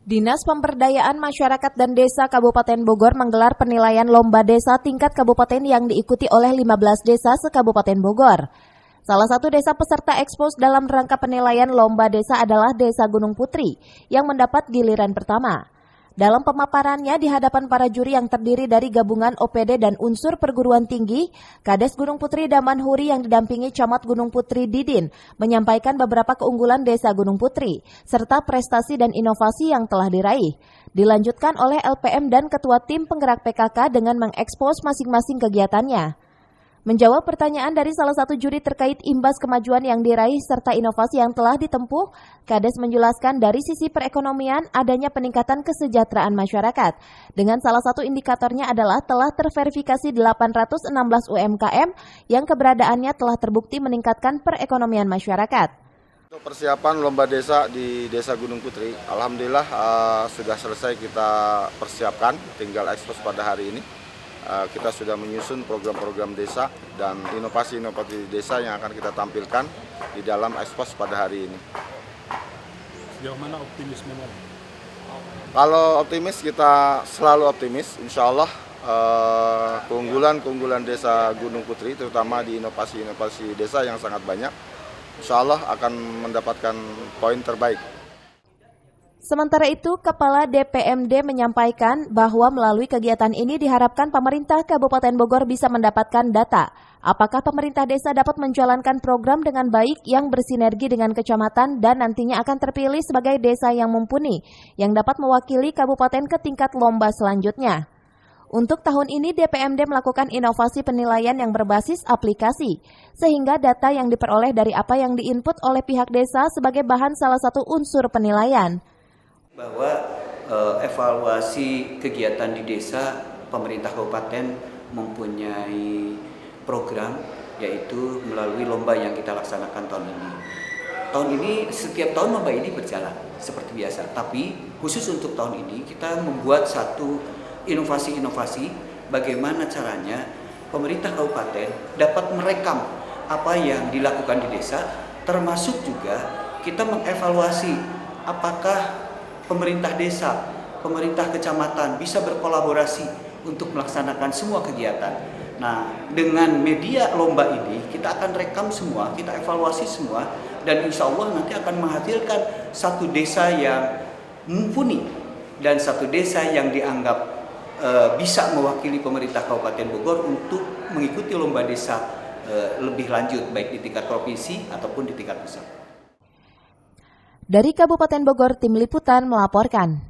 Dinas Pemberdayaan Masyarakat dan Desa Kabupaten Bogor menggelar penilaian lomba desa tingkat kabupaten yang diikuti oleh 15 desa se-Kabupaten Bogor. Salah satu desa peserta ekspos dalam rangka penilaian lomba desa adalah Desa Gunung Putri yang mendapat giliran pertama. Dalam pemaparannya di hadapan para juri yang terdiri dari gabungan OPD dan unsur perguruan tinggi, Kades Gunung Putri Daman Huri yang didampingi Camat Gunung Putri Didin menyampaikan beberapa keunggulan Desa Gunung Putri, serta prestasi dan inovasi yang telah diraih. Dilanjutkan oleh LPM dan Ketua Tim Penggerak PKK dengan mengekspos masing-masing kegiatannya. Menjawab pertanyaan dari salah satu juri terkait imbas kemajuan yang diraih serta inovasi yang telah ditempuh, Kades menjelaskan dari sisi perekonomian adanya peningkatan kesejahteraan masyarakat. Dengan salah satu indikatornya adalah telah terverifikasi 816 UMKM yang keberadaannya telah terbukti meningkatkan perekonomian masyarakat. Untuk persiapan lomba desa di Desa Gunung Putri, alhamdulillah sudah selesai kita persiapkan, tinggal ekspos pada hari ini. Kita sudah menyusun program-program desa dan inovasi-inovasi desa yang akan kita tampilkan di dalam ekspos pada hari ini. Sejauh mana optimismenya? Kalau optimis, kita selalu optimis. Insya Allah keunggulan desa Gunung Putri, terutama di inovasi-inovasi desa yang sangat banyak, insya Allah akan mendapatkan poin terbaik. Sementara itu, Kepala DPMD menyampaikan bahwa melalui kegiatan ini diharapkan pemerintah Kabupaten Bogor bisa mendapatkan data apakah pemerintah desa dapat menjalankan program dengan baik yang bersinergi dengan kecamatan dan nantinya akan terpilih sebagai desa yang mumpuni yang dapat mewakili kabupaten ke tingkat lomba selanjutnya. Untuk tahun ini, DPMD melakukan inovasi penilaian yang berbasis aplikasi, sehingga data yang diperoleh dari apa yang diinput oleh pihak desa sebagai bahan salah satu unsur penilaian. Bahwa evaluasi kegiatan di desa, pemerintah kabupaten mempunyai program yaitu melalui lomba yang kita laksanakan tahun ini. Tahun ini setiap tahun lomba ini berjalan seperti biasa, tapi khusus untuk tahun ini kita membuat satu inovasi-inovasi bagaimana caranya pemerintah kabupaten dapat merekam apa yang dilakukan di desa, termasuk juga kita mengevaluasi apakah pemerintah desa, pemerintah kecamatan bisa berkolaborasi untuk melaksanakan semua kegiatan. Nah, dengan media lomba ini kita akan rekam semua, kita evaluasi semua, dan insya Allah nanti akan menghasilkan satu desa yang mumpuni dan satu desa yang dianggap bisa mewakili pemerintah Kabupaten Bogor untuk mengikuti lomba desa lebih lanjut, baik di tingkat provinsi ataupun di tingkat pusat. Dari Kabupaten Bogor, Tim Liputan melaporkan.